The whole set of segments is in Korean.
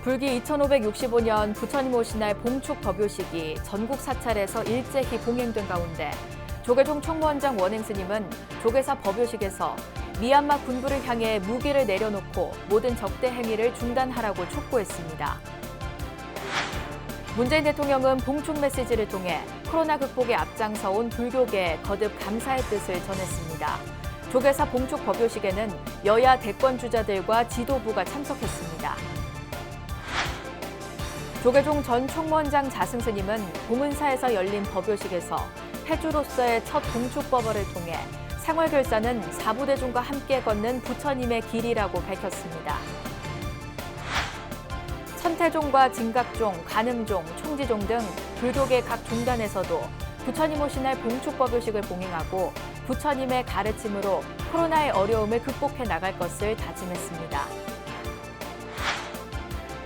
불기 2565년 부처님 오신 날 봉축 법요식이 전국 사찰에서 일제히 봉행된 가운데 조계종 총무원장 원행 스님은 조계사 법요식에서 미얀마 군부를 향해 무기를 내려놓고 모든 적대 행위를 중단하라고 촉구했습니다. 문재인 대통령은 봉축 메시지를 통해 코로나 극복에 앞장서온 불교계에 거듭 감사의 뜻을 전했습니다. 조계사 봉축 법요식에는 여야 대권 주자들과 지도부가 참석했습니다. 조계종 전 총무원장 자승 스님은 봉은사에서 열린 법요식에서 해주로서의 첫 봉축법어를 통해 생활결사는 사부대종과 함께 걷는 부처님의 길이라고 밝혔습니다. 천태종과 진각종, 간음종, 총지종 등 불교계 각 종단에서도 부처님 오신 날 봉축법요식을 봉행하고 부처님의 가르침으로 코로나의 어려움을 극복해 나갈 것을 다짐했습니다.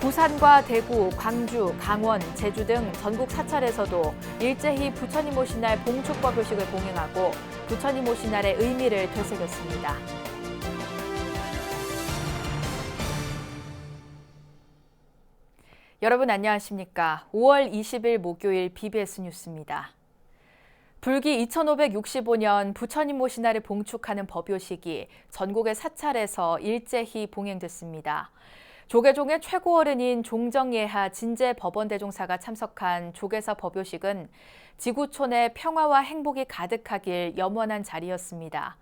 부산과 대구, 광주, 강원, 제주 등 전국 사찰에서도 일제히 부처님 오신 날 봉축법요식을 봉행하고 부처님 오신 날의 의미를 되새겼습니다. 여러분 안녕하십니까? 5월 20일 목요일 BBS 뉴스입니다. 불기 2565년 부처님 오신 날을 봉축하는 법요식이 전국의 사찰에서 일제히 봉행됐습니다. 조계종의 최고 어른인 종정예하 진제법원대종사가 참석한 조계사 법요식은 지구촌의 평화와 행복이 가득하길 염원한 자리였습니다.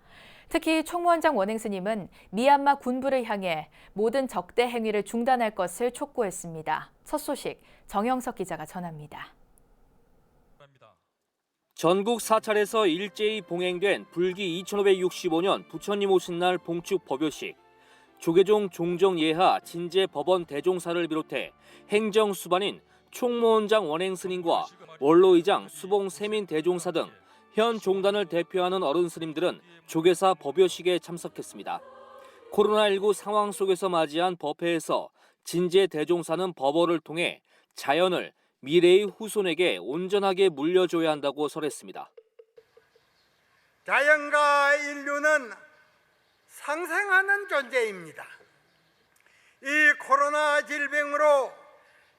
특히 총무원장 원행 스님은 미얀마 군부를 향해 모든 적대 행위를 중단할 것을 촉구했습니다. 첫 소식 정영석 기자가 전합니다. 전국 사찰에서 일제히 봉행된 불기 2565년 부처님 오신 날 봉축 법요식. 조계종 종정예하 진제법원 대종사를 비롯해 행정수반인 총무원장 원행 스님과 원로의장 수봉 세민 대종사 등 현 종단을 대표하는 어른 스님들은 조계사 법요식에 참석했습니다. 코로나19 상황 속에서 맞이한 법회에서 진제 대종사는 법어를 통해 자연을 미래의 후손에게 온전하게 물려줘야 한다고 설했습니다. 자연과 인류는 상생하는 존재입니다. 이 코로나 질병으로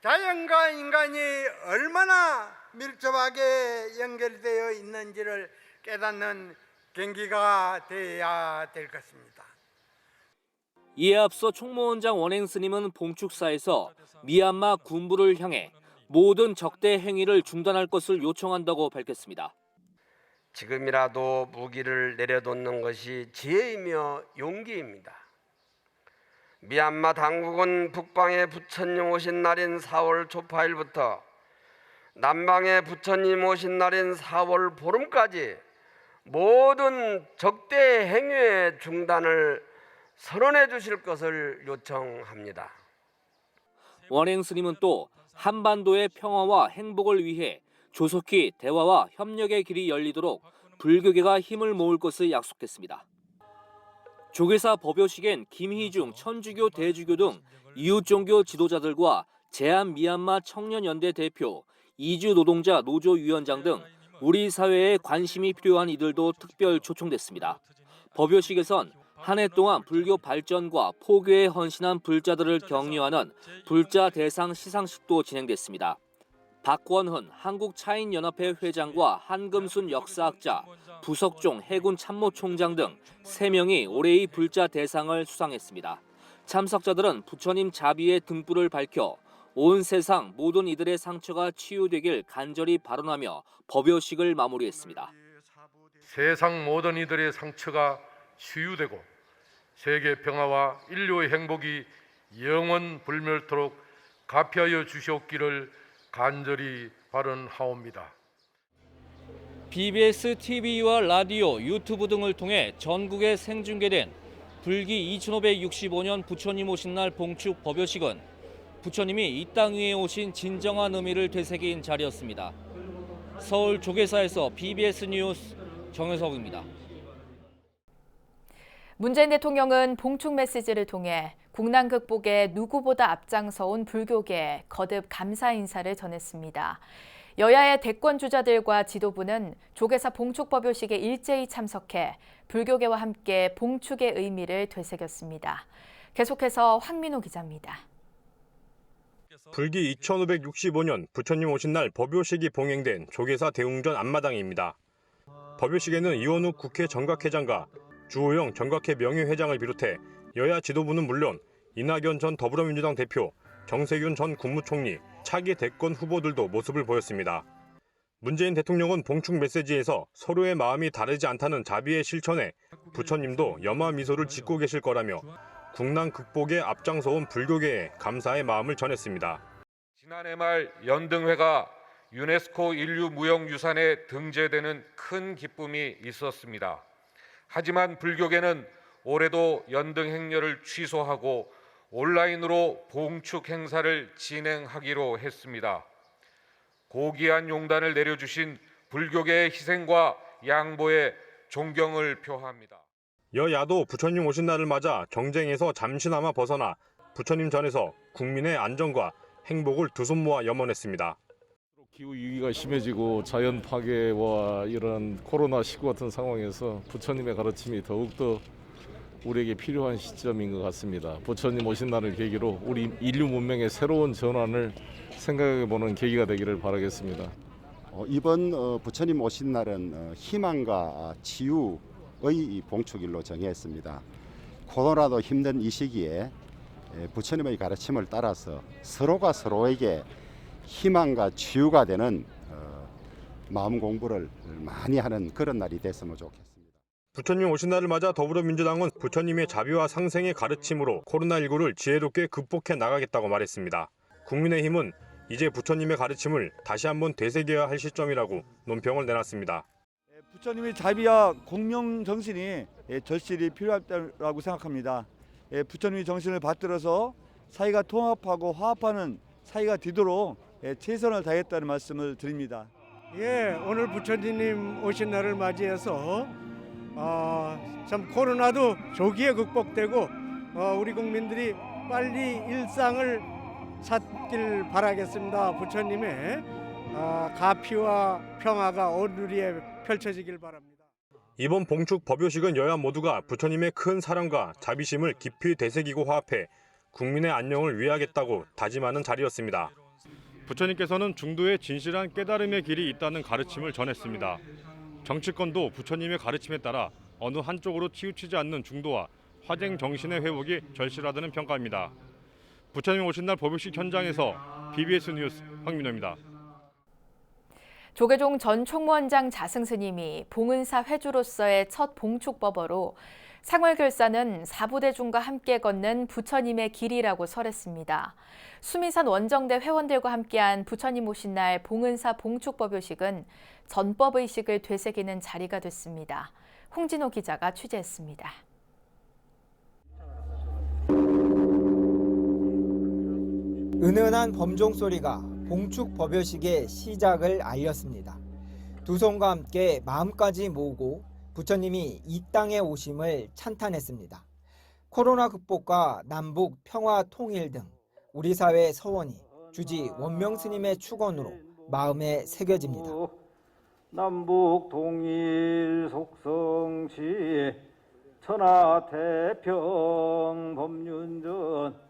자연과 인간이 얼마나 밀접하게 연결되어 있는지를 깨닫는 계기가 되어야 될 것입니다. 이에 앞서 총무원장 원행 스님은 봉축사에서 미얀마 군부를 향해 모든 적대 행위를 중단할 것을 요청한다고 밝혔습니다. 지금이라도 무기를 내려놓는 것이 지혜이며 용기입니다. 미얀마 당국은 북방에 부처님 오신 날인 4월 초파일부터 남방에 부처님 오신 날인 4월 보름까지 모든 적대 행위의 중단을 선언해 주실 것을 요청합니다. 원행 스님은 또 한반도의 평화와 행복을 위해 조속히 대화와 협력의 길이 열리도록 불교계가 힘을 모을 것을 약속했습니다. 조계사 법요식엔 김희중 천주교 대주교 등 이웃종교 지도자들과 제한미얀마 청년연대 대표, 이주노동자 노조위원장 등 우리 사회에 관심이 필요한 이들도 특별 초청됐습니다. 법요식에선 한 해 동안 불교 발전과 포교에 헌신한 불자들을 격려하는 불자 대상 시상식도 진행됐습니다. 박원훈 한국차인연합회 회장과 한금순 역사학자, 부석종 해군 참모총장 등 3명이 올해의 불자 대상을 수상했습니다. 참석자들은 부처님 자비의 등불을 밝혀 온 세상 모든 이들의 상처가 치유되길 간절히 발언하며 법요식을 마무리했습니다. 세상 모든 이들의 상처가 치유되고 세계 평화와 인류의 행복이 영원 불멸토록 가피하여 주시옵기를 간절히 발언하옵니다. BBS TV와 라디오, 유튜브 등을 통해 전국에 생중계된 불기 2565년 부처님 오신 날 봉축 법요식은 부처님이 이 땅 위에 오신 진정한 의미를 되새긴 자리였습니다. 서울 조계사에서 BBS 뉴스 정효석입니다. 문재인 대통령은 봉축 메시지를 통해 국난 극복에 누구보다 앞장서온 불교계에 거듭 감사 인사를 전했습니다. 여야의 대권 주자들과 지도부는 조계사 봉축 법요식에 일제히 참석해 불교계와 함께 봉축의 의미를 되새겼습니다. 계속해서 황민호 기자입니다. 불기 2565년 부처님 오신 날 법요식이 봉행된 조계사 대웅전 앞마당입니다. 법요식에는 이원욱 국회 정각회장과 주호영 정각회 명예회장을 비롯해 여야 지도부는 물론 이낙연 전 더불어민주당 대표, 정세균 전 국무총리, 차기 대권 후보들도 모습을 보였습니다. 문재인 대통령은 봉축 메시지에서 서로의 마음이 다르지 않다는 자비의 실천에 부처님도 염화 미소를 짓고 계실 거라며 국난 극복에 앞장서온 불교계에 감사의 마음을 전했습니다. 지난해 말 연등회가 유네스코 인류무형유산에 등재되는 큰 기쁨이 있었습니다. 하지만 불교계는 올해도 연등 행렬을 취소하고 온라인으로 봉축 행사를 진행하기로 했습니다. 고귀한 용단을 내려주신 불교계의 희생과 양보에 존경을 표합니다. 여야도 부처님 오신 날을 맞아 정쟁에서 잠시나마 벗어나 부처님 전에서 국민의 안전과 행복을 두 손 모아 염원했습니다. 기후 위기가 심해지고 자연 파괴와 이런 코로나19 같은 상황에서 부처님의 가르침이 더욱더 우리에게 필요한 시점인 것 같습니다. 부처님 오신 날을 계기로 우리 인류 문명의 새로운 전환을 생각해보는 계기가 되기를 바라겠습니다. 이번 부처님 오신 날은 희망과 치유의 봉축일로 정했습니다. 코로나도 힘든 이 시기에 부처님의 가르침을 따라서 서로가 서로에게 희망과 치유가 되는 마음 공부를 많이 하는 그런 날이 됐으면 좋겠습니다. 부처님 오신 날을 맞아 더불어민주당은 부처님의 자비와 상생의 가르침으로 코로나19를 지혜롭게 극복해 나가겠다고 말했습니다. 국민의힘은 이제 부처님의 가르침을 다시 한번 되새겨야 할 시점이라고 논평을 내놨습니다. 부처님의 자비와 공명 정신이 절실히 필요하다고 생각합니다. 부처님의 정신을 받들어서 사이가 통합하고 화합하는 사이가 되도록 최선을 다했다는 말씀을 드립니다. 오늘 부처님 오신 날을 맞이해서 참 코로나도 조기에 극복되고 우리 국민들이 빨리 일상을 찾길 바라겠습니다. 부처님의 가피와 평화가 온누리에 펼쳐지길 바랍니다. 이번 봉축 법요식은 여야 모두가 부처님의 큰 사랑과 자비심을 깊이 되새기고 화합해 국민의 안녕을 위하겠다고 다짐하는 자리였습니다. 부처님께서는 중도에 진실한 깨달음의 길이 있다는 가르침을 전했습니다. 정치권도 부처님의 가르침에 따라 어느 한쪽으로 치우치지 않는 중도와 화쟁 정신의 회복이 절실하다는 평가입니다. 부처님 오신 날 법요식 현장에서 BBS 뉴스 황민호입니다. 조계종 전 총무원장 자승스님이 봉은사 회주로서의 첫 봉축법어로 상월결사는 사부대중과 함께 걷는 부처님의 길이라고 설했습니다. 수미산 원정대 회원들과 함께한 부처님 오신 날 봉은사 봉축법요식은 전법의식을 되새기는 자리가 됐습니다. 홍진호 기자가 취재했습니다. 은은한 범종 소리가 봉축 법요식의 시작을 알렸습니다. 두 손과 함께 마음까지 모으고 부처님이 이 땅에 오심을 찬탄했습니다. 코로나 극복과 남북 평화 통일 등 우리 사회의 서원이 주지 원명 스님의 축원으로 마음에 새겨집니다. 남북 통일 속성치 천하 태평 법륜전.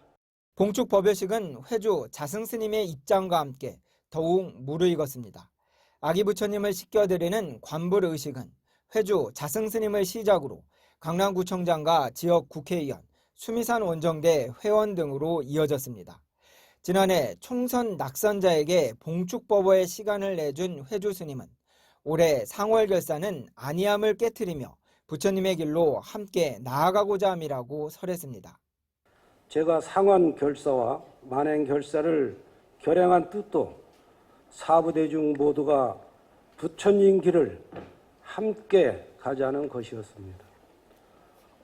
봉축 법요식은 회주 자승스님의 입장과 함께 더욱 무르익었습니다. 아기 부처님을 씻겨드리는 관불의식은 회주 자승스님을 시작으로 강남구청장과 지역 국회의원, 수미산 원정대 회원 등으로 이어졌습니다. 지난해 총선 낙선자에게 봉축법어의 시간을 내준 회주 스님은 올해 상월결사는 안이함을 깨트리며 부처님의 길로 함께 나아가고자 함이라고 설했습니다. 제가 상환결사와 만행결사를 결행한 뜻도 사부대중 모두가 부처님 길을 함께 가자는 것이었습니다.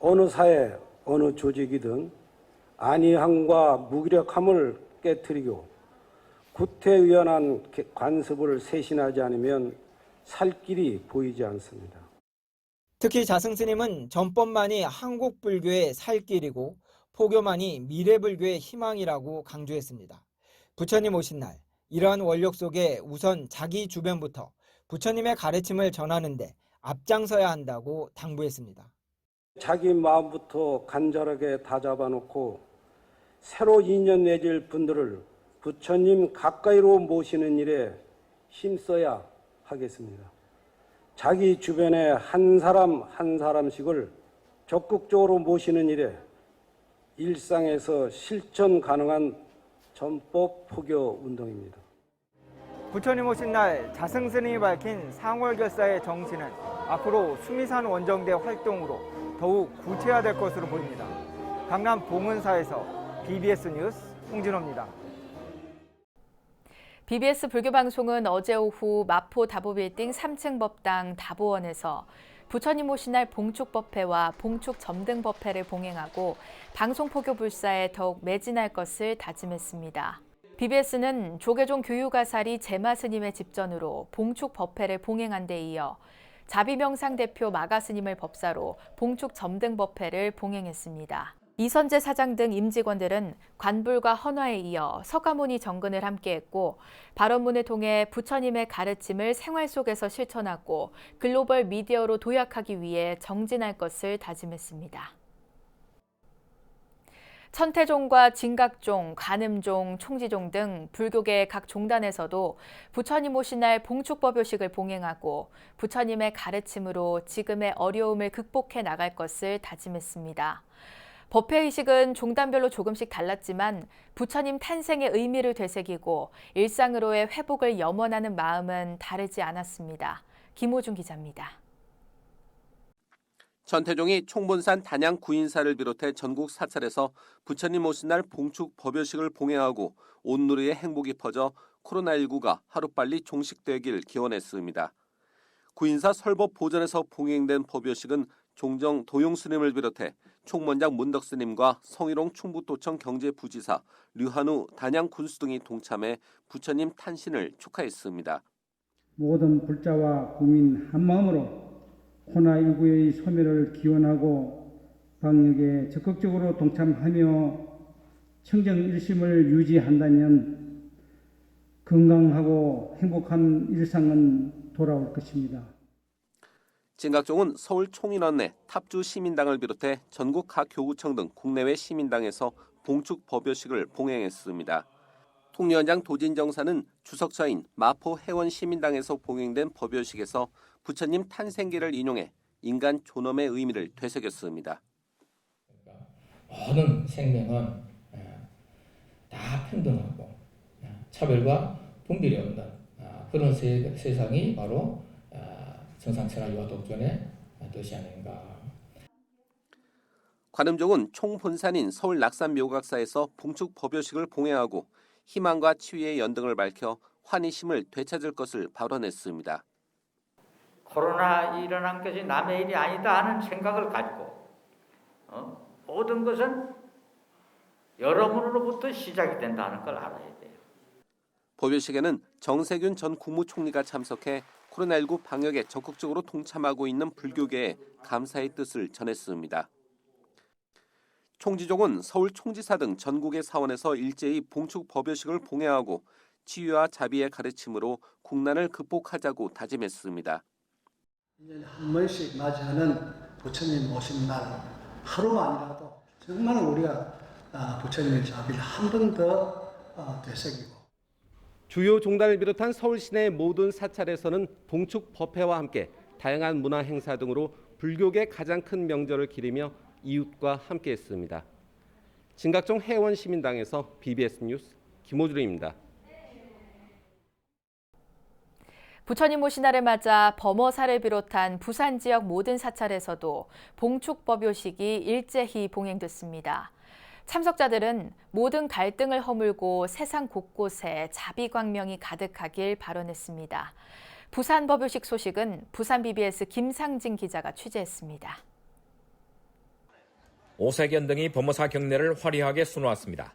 어느 사회, 어느 조직이든 안이함과 무기력함을 깨트리고 구태의연한 관습을 쇄신하지 않으면 살 길이 보이지 않습니다. 특히 자승스님은 전법만이 한국 불교의 살 길이고 포교만이 미래 불교의 희망이라고 강조했습니다. 부처님 오신 날, 이러한 원력 속에 우선 자기 주변부터 부처님의 가르침을 전하는데 앞장서야 한다고 당부했습니다. 자기 마음부터 간절하게 다잡아놓고 새로 인연 맺을 분들을 부처님 가까이로 모시는 일에 힘써야 하겠습니다. 자기 주변에 한 사람 한 사람씩을 적극적으로 모시는 일에 일상에서 실천 가능한 전법 포교 운동입니다. 부처님 오신 날 자승스님이 밝힌 상월결사의 정신은 앞으로 수미산 원정대 활동으로 더욱 구체화될 것으로 보입니다. 강남 봉은사에서 BBS 뉴스 홍진호입니다. BBS 불교방송은 어제 오후 마포 다보빌딩 3층 법당 다보원에서 부처님 오신 날 봉축법회와 봉축점등법회를 봉행하고 방송포교 불사에 더욱 매진할 것을 다짐했습니다. BBS는 조계종 교유가사리 제마 스님의 집전으로 봉축법회를 봉행한 데 이어 자비명상 대표 마가 스님을 법사로 봉축점등법회를 봉행했습니다. 이선재 사장 등 임직원들은 관불과 헌화에 이어 서가모니 정근을 함께했고 발언문을 통해 부처님의 가르침을 생활 속에서 실천하고 글로벌 미디어로 도약하기 위해 정진할 것을 다짐했습니다. 천태종과 진각종, 관음종, 총지종 등 불교계 각 종단에서도 부처님 오신 날 봉축법요식을 봉행하고 부처님의 가르침으로 지금의 어려움을 극복해 나갈 것을 다짐했습니다. 법회의식은 종단별로 조금씩 달랐지만 부처님 탄생의 의미를 되새기고 일상으로의 회복을 염원하는 마음은 다르지 않았습니다. 김호중 기자입니다. 천태종이 총본산 단양 구인사를 비롯해 전국 사찰에서 부처님 오신 날 봉축 법요식을 봉행하고 온누리의 행복이 퍼져 코로나19가 하루빨리 종식되길 기원했습니다. 구인사 설법 보전에서 봉행된 법요식은 종정 도용 스님을 비롯해 총무원장 문덕 스님과 성희롱 충북도청 경제부지사, 류한우 단양 군수 등이 동참해 부처님 탄신을 축하했습니다. 모든 불자와 국민 한마음으로 코로나19의 소멸을 기원하고 방역에 적극적으로 동참하며 청정일심을 유지한다면 건강하고 행복한 일상은 돌아올 것입니다. 진각종은 서울 총인원 내 탑주 시민당을 비롯해 전국 각 교구청 등 국내외 시민당에서 봉축 법요식을 봉행했습니다. 통위원장 도진정사는 주석처인 마포 해원 시민당에서 봉행된 법요식에서 부처님 탄생기를 인용해 인간 존엄의 의미를 되새겼습니다. 모든 생명은 다 평등하고 차별과 분별이 없는 그런 세상이 바로 정상천하 유아독존의 뜻이 아닌가. 관음종은 총본산인 서울 낙산묘각사에서 봉축 법요식을 봉행하고 희망과 치유의 연등을 밝혀 환희심을 되찾을 것을 발언했습니다. 코로나 일어난 것이 남의 일이 아니다 하는 생각을 가지고 모든 것은 여러분으로부터 시작이 된다는 걸 알아야 돼요. 법요식에는 정세균 전 국무총리가 참석해 코로나19 방역에 적극적으로 동참하고 있는 불교계에 감사의 뜻을 전했습니다. 총지종은 서울 총지사 등 전국의 사원에서 일제히 봉축 법요식을 봉행하고 치유와 자비의 가르침으로 국난을 극복하자고 다짐했습니다. 1년에 한 번씩 맞이하는 부처님 오신 날 하루만이라도 정말 우리가 부처님의 자비를 한 번 더 되새기고 주요 종단을 비롯한 서울 시내 모든 사찰에서는 봉축 법회와 함께 다양한 문화 행사 등으로 불교계 가장 큰 명절을 기리며 이웃과 함께했습니다. 진각종 해원 시민당에서 BBS 뉴스 김호준입니다. 부처님 오신 날을 맞아 범어사를 비롯한 부산 지역 모든 사찰에서도 봉축 법요식이 일제히 봉행됐습니다. 참석자들은 모든 갈등을 허물고 세상 곳곳에 자비광명이 가득하길 발언했습니다. 부산 법요식 소식은 부산 BBS 김상진 기자가 취재했습니다. 오색연 등이 범어사 경내를 화려하게 수놓았습니다.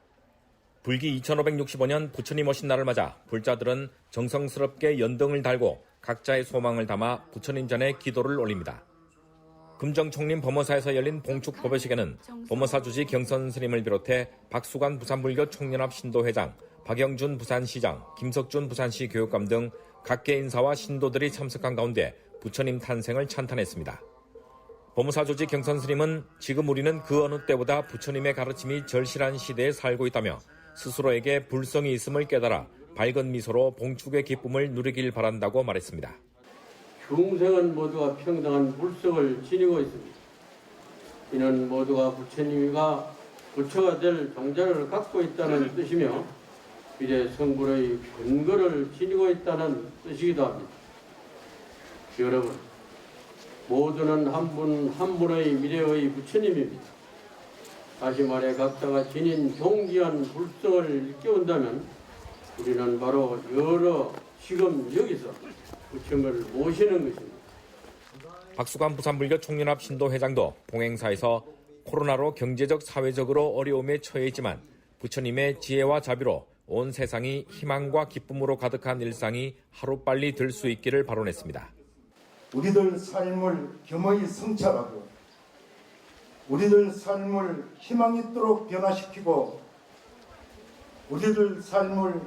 불기 2565년 부처님 오신 날을 맞아 불자들은 정성스럽게 연등을 달고 각자의 소망을 담아 부처님 전에 기도를 올립니다. 금정총림 범어사에서 열린 봉축 법요식에는 범어사 주지 경선 스님을 비롯해 박수관 부산불교 총연합 신도회장, 박영준 부산시장, 김석준 부산시 교육감 등 각계 인사와 신도들이 참석한 가운데 부처님 탄생을 찬탄했습니다. 범어사 주지 경선 스님은 지금 우리는 그 어느 때보다 부처님의 가르침이 절실한 시대에 살고 있다며 스스로에게 불성이 있음을 깨달아 밝은 미소로 봉축의 기쁨을 누리길 바란다고 말했습니다. 중생은 모두가 평등한 물성을 지니고 있습니다. 이는 모두가 부처님이가 부처가 될 종자를 갖고 있다는 뜻이며 미래 성불의 근거를 지니고 있다는 뜻이기도 합니다. 여러분, 모두는 한 분 한 분의 미래의 부처님입니다. 다시 말해 각자가 지닌 존귀한 불성을 일깨운다면 우리는 바로 지금 여기서 부처님을 모시는 것입니다. 박수관 부산불교 총연합 신도회장도 봉행사에서 코로나로 경제적 사회적으로 어려움에 처해 있지만 부처님의 지혜와 자비로 온 세상이 희망과 기쁨으로 가득한 일상이 하루빨리 들 수 있기를 발언했습니다. 우리들 삶을 겸허히 성찰하고 우리들 삶을 희망 있도록 변화시키고 우리들 삶을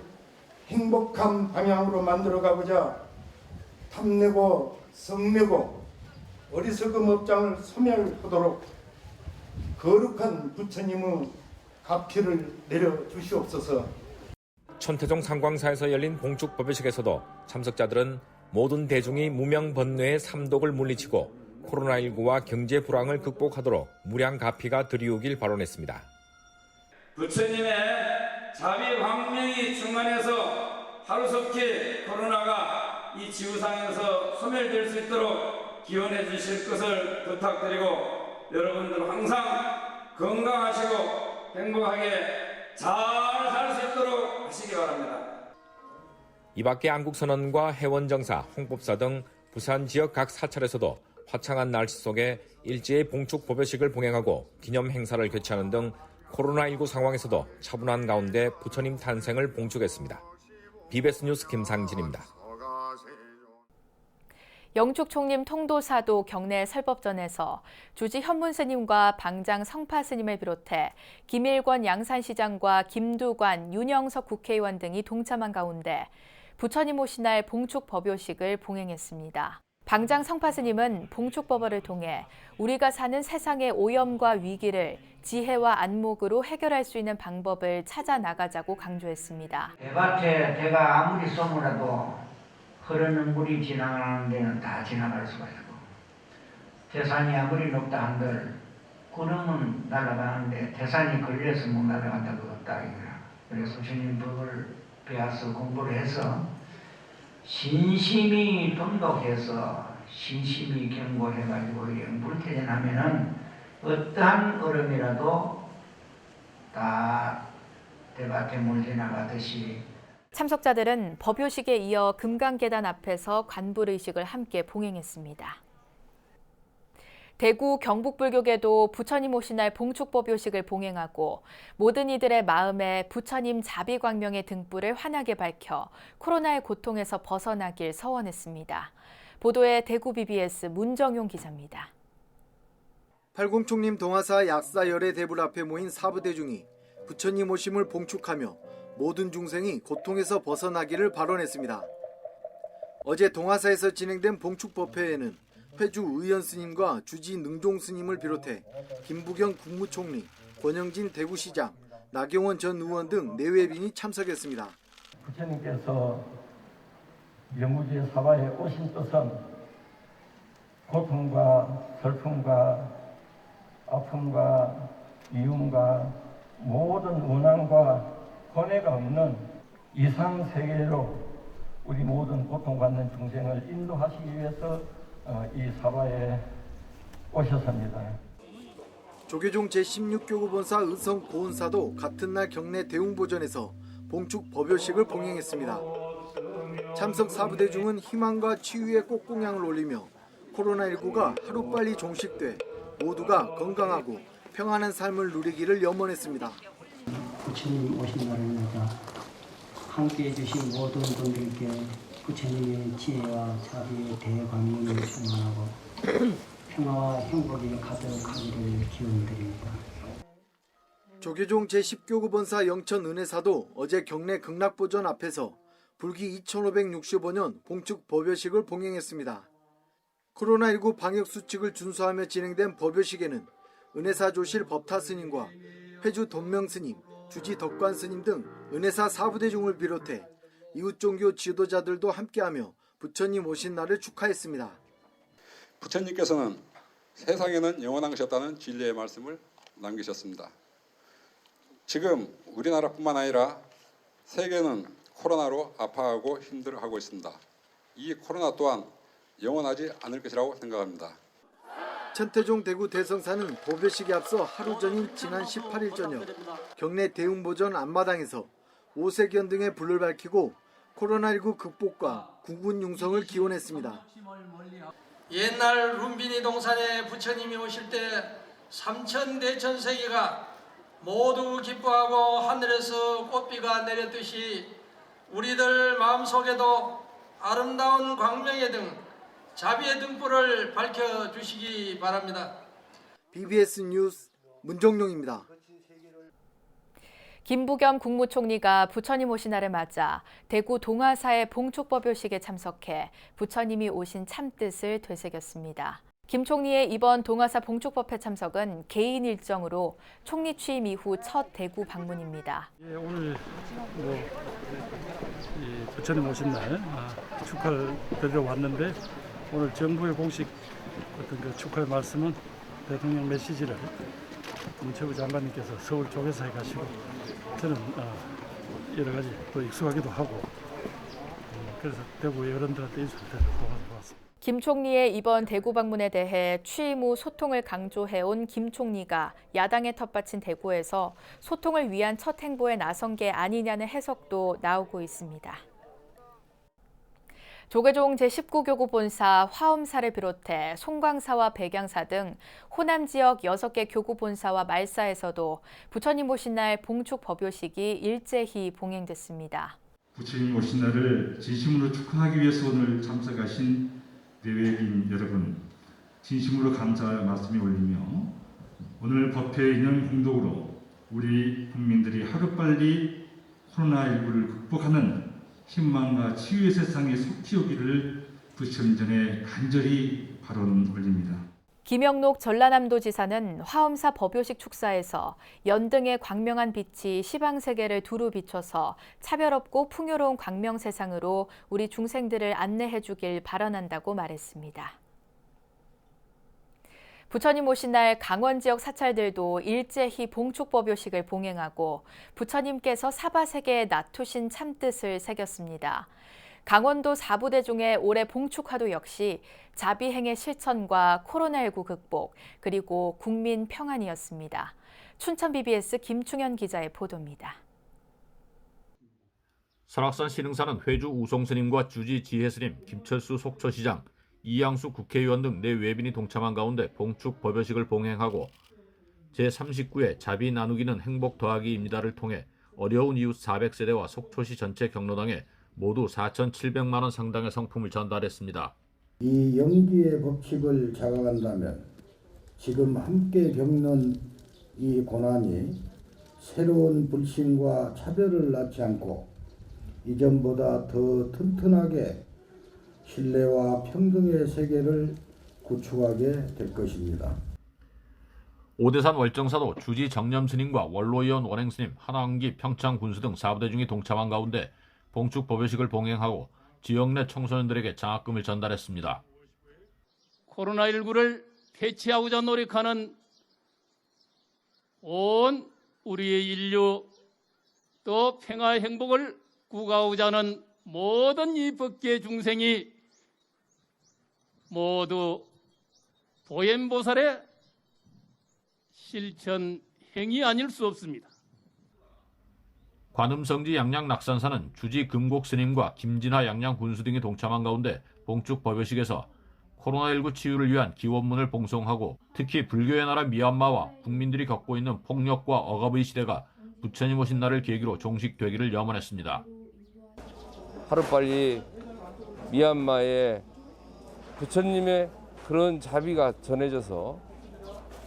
행복한 방향으로 만들어가고자 탐내고 성내고 어리석음 업장을 소멸하도록 거룩한 부처님의 가피를 내려주시옵소서. 천태종 상광사에서 열린 봉축 법요식에서도 참석자들은 모든 대중이 무명번뇌의 삼독을 물리치고 코로나19와 경제 불황을 극복하도록 무량 가피가 드리우길 발언했습니다. 부처님의 자비 광명이 충만해서 하루속히 코로나가 이 지구상에서 소멸될 수 있도록 기원해 주실 것을 부탁드리고 여러분들 항상 건강하시고 행복하게 잘 살 수 있도록 하시기 바랍니다. 이 밖에 안국선언과 해원정사, 홍법사 등 부산 지역 각 사찰에서도 화창한 날씨 속에 일제히 봉축 법요식을 봉행하고 기념 행사를 개최하는 등 코로나19 상황에서도 차분한 가운데 부처님 탄생을 봉축했습니다. BBS 뉴스 김상진입니다. 영축 총림 통도사도 경내 설법전에서 주지 현문 스님과 방장 성파 스님을 비롯해 김일권 양산시장과 김두관, 윤영석 국회의원 등이 동참한 가운데 부처님 오신 날 봉축 법요식을 봉행했습니다. 방장 성파 스님은 봉축 법어를 통해 우리가 사는 세상의 오염과 위기를 지혜와 안목으로 해결할 수 있는 방법을 찾아 나가자고 강조했습니다. 대밭에 대가 아무리 쏘더라도 흐르는 물이 지나가는 데는 다 지나갈 수가 있고 대산이 아무리 높다 한들 구름은 날아가는데 대산이 걸려서 못 날아간다고 없다 이거야. 그래서 주님 법을 배워서 공부를 해서 신심이 돈독해서 신심이 견고해가지고 물태전하면은 어떠한 얼음이라도 다 대밭에 물 지나가듯이. 참석자들은 법요식에 이어 금강계단 앞에서 관불의식을 함께 봉행했습니다. 대구 경북불교계도 부처님 오신 날 봉축법요식을 봉행하고 모든 이들의 마음에 부처님 자비광명의 등불을 환하게 밝혀 코로나의 고통에서 벗어나길 서원했습니다. 보도에 대구 BBS 문정용 기자입니다. 팔공총림 동화사 약사열의 대불 앞에 모인 사부대중이 부처님 오심을 봉축하며 모든 중생이 고통에서 벗어나기를 발언했습니다. 어제 동화사에서 진행된 봉축법회에는 회주 의연 스님과 주지 능종 스님을 비롯해 김부경 국무총리, 권영진 대구시장, 나경원 전 의원 등 내외빈이 참석했습니다. 부처님께서 영구지 사바에 오신 뜻은 고통과 슬픔과 아픔과 미움과 모든 원한과 고뇌가 없는 이상 세계로 우리 모든 고통받는 중생을 인도하시기 위해서 이 사바에 오셨습니다. 조계종 제16교구 본사 의성 고은사도 같은 날 경내 대웅보전에서 봉축 법요식을 봉행했습니다. 참석 사부대중은 희망과 치유의 꽃공양을 올리며 코로나19가 하루빨리 종식돼 모두가 건강하고 평안한 삶을 누리기를 염원했습니다. 부처님 오신 날입니다. 함께해 주신 모든 분들께 부처님의 지혜와 자비의 대광명을 충만하고 평화와 행복이 가득하기를 기원드립니다. 조계종 제10교구 본사 영천 은혜사도 어제 경내 극락보전 앞에서 불기 2565년 봉축 법요식을 봉행했습니다. 코로나19 방역수칙을 준수하며 진행된 법요식에는 은혜사 조실 법타 스님과 회주 돈명 스님, 주지 덕관 스님 등 은혜사 사부대중을 비롯해 이웃 종교 지도자들도 함께하며 부처님 오신 날을 축하했습니다. 부처님께서는 세상에는 영원한 것이 없다는 진리의 말씀을 남기셨습니다. 지금 우리나라뿐만 아니라 세계는 코로나로 아파하고 힘들어하고 있습니다. 이 코로나 또한 영원하지 않을 것이라고 생각합니다. 천태종 대구 대성사는 법요식에 앞서 하루 전인 지난 18일 저녁 경내 대웅보전 앞마당에서 오색연 등의 불을 밝히고 코로나19 극복과 국군 융성을 기원했습니다. 옛날 룸비니 동산에 부처님이 오실 때 삼천대천 세계가 모두 기뻐하고 하늘에서 꽃비가 내렸듯이 우리들 마음속에도 아름다운 광명의 등 자비의 등불을 밝혀주시기 바랍니다. BBS 뉴스 문정용입니다. 김부겸 국무총리가 부처님 오신 날을 맞아 대구 동화사의 봉축법요식에 참석해 부처님이 오신 참뜻을 되새겼습니다. 김 총리의 이번 동화사 봉축법회 참석은 개인 일정으로 총리 취임 이후 첫 대구 방문입니다. 오늘 부처님 오신 날 축하를 드리러 왔는데 오늘 정부의 공식 어떤 축하의 말씀은 대통령 메시지를 문체부 장관님께서 서울 조계사에 가시고 저는 여러 가지 또 익숙하기도 하고 그래서 대구의 어른들한테 인사를 드리러 왔습니다. 김 총리의 이번 대구 방문에 대해 취임 후 소통을 강조해온 김 총리가 야당의 텃밭인 대구에서 소통을 위한 첫 행보에 나선 게 아니냐는 해석도 나오고 있습니다. 조계종 제19교구 본사 화엄사를 비롯해 송광사와 백양사 등 호남 지역 6개 교구 본사와 말사에서도 부처님 오신 날 봉축 법요식이 일제히 봉행됐습니다. 부처님 오신 날을 진심으로 축하하기 위해서 오늘 참석하신 내외인 여러분, 진심으로 감사의 말씀이 올리며 오늘 법회 인연 행동으로 우리 국민들이 하루빨리 코로나19를 극복하는 희망과 치유의 세상에 속히 오기를 부처님 전에 간절히 발언 올립니다. 김영록 전라남도지사는 화엄사 법요식 축사에서 연등의 광명한 빛이 시방세계를 두루 비춰서 차별없고 풍요로운 광명 세상으로 우리 중생들을 안내해 주길 바라난다고 말했습니다. 부처님 오신 날 강원 지역 사찰들도 일제히 봉축법요식을 봉행하고 부처님께서 사바세계에 나투신 참뜻을 새겼습니다. 강원도 4부대 중에 올해 봉축화도 역시 자비행의 실천과 코로나19 극복, 그리고 국민 평안이었습니다. 춘천 BBS 김충현 기자의 보도입니다. 설악산 신흥사는 회주 우송스님과 주지 지혜스님, 김철수 속초시장, 이양수 국회의원 등 내외빈이 동참한 가운데 봉축 법요식을 봉행하고 제39회 자비 나누기는 행복 더하기입니다를 통해 어려운 이웃 400세대와 속초시 전체 경로당에 모두 4,700만 원 상당의 상품을 전달했습니다. 이 영기의 법칙을 잡아간다면 지금 함께 겪는 이 고난이 새로운 불신과 차별을 낳지 않고 이전보다 더 튼튼하게 신뢰와 평등의 세계를 구축하게 될 것입니다. 오대산 월정사도 주지 정념스님과 원로의원 원행스님, 하나은기 평창군수 등 4부대중이 동참한 가운데 봉축 법요식을 봉행하고 지역 내 청소년들에게 장학금을 전달했습니다. 코로나19를 패치하고자 노력하는 온 우리의 인류 또 평화의 행복을 구가하고자 하는 모든 이 법계 중생이 모두 보현보살의 실천행이 아닐 수 없습니다. 관음성지 양양낙산사는 주지 금곡스님과 김진하 양양군수 등이 동참한 가운데 봉축 법요식에서 코로나19 치유를 위한 기원문을 봉송하고 특히 불교의 나라 미얀마와 국민들이 겪고 있는 폭력과 억압의 시대가 부처님 오신 날을 계기로 종식되기를 염원했습니다. 하루빨리 미얀마에 부처님의 그런 자비가 전해져서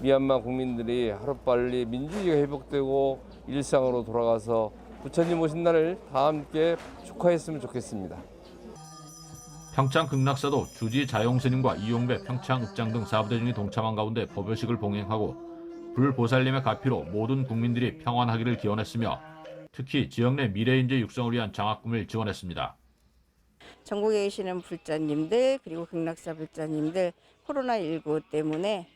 미얀마 국민들이 하루빨리 민주주의가 회복되고 일상으로 돌아가서 부처님 오신 날을 다 함께 축하했으면 좋겠습니다. 평창 극락사도 주지 자용스님과 이용배 평창읍장 등 4부대중이 동참한 가운데 법요식을 봉행하고 불보살님의 가피로 모든 국민들이 평안하기를 기원했으며 특히 지역 내 미래인재 육성을 위한 장학금을 지원했습니다. 전국에 계시는 불자님들 그리고 극락사 불자님들 코로나19 때문에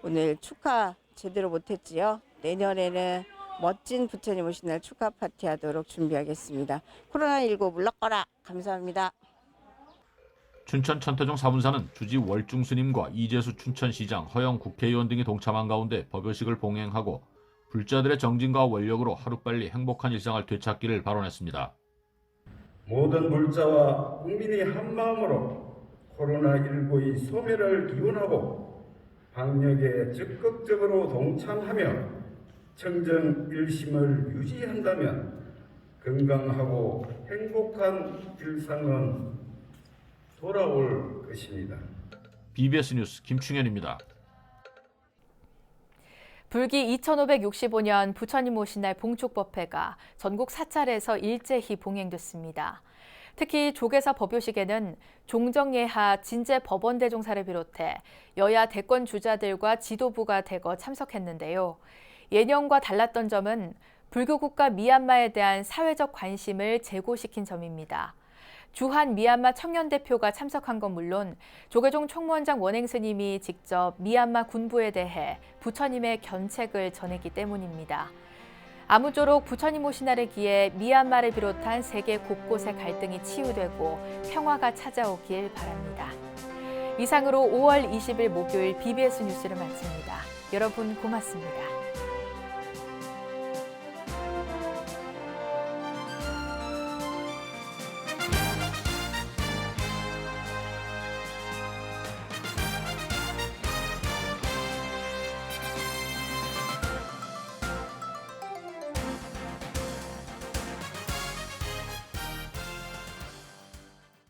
오늘 축하 제대로 못했지요. 내년에는 멋진 부처님 오신 날 축하 파티하도록 준비하겠습니다. 코로나19 물러거라. 감사합니다. 춘천 천태종 사분사는 주지 월중 스님과 이재수 춘천시장, 허영 국회의원 등이 동참한 가운데 법요식을 봉행하고 불자들의 정진과 원력으로 하루빨리 행복한 일상을 되찾기를 발언했습니다. 모든 불자와 국민이 한마음으로 코로나19의 소멸을 기원하고 방역에 적극적으로 동참하며 청정일심을 유지한다면 건강하고 행복한 일상은 돌아올 것입니다. BBS 뉴스 김충현입니다. 불기 2565년 부처님 오신 날 봉축법회가 전국 사찰에서 일제히 봉행됐습니다. 특히 조계사 법요식에는 종정예하 진제 법원대종사를 비롯해 여야 대권 주자들과 지도부가 대거 참석했는데요. 예년과 달랐던 점은 불교 국가 미얀마에 대한 사회적 관심을 제고시킨 점입니다. 주한 미얀마 청년대표가 참석한 건 물론 조계종 총무원장 원행 스님이 직접 미얀마 군부에 대해 부처님의 견책을 전했기 때문입니다. 아무쪼록 부처님 오신 날을 기해 미얀마를 비롯한 세계 곳곳의 갈등이 치유되고 평화가 찾아오길 바랍니다. 이상으로 5월 20일 목요일 BBS 뉴스를 마칩니다. 여러분 고맙습니다.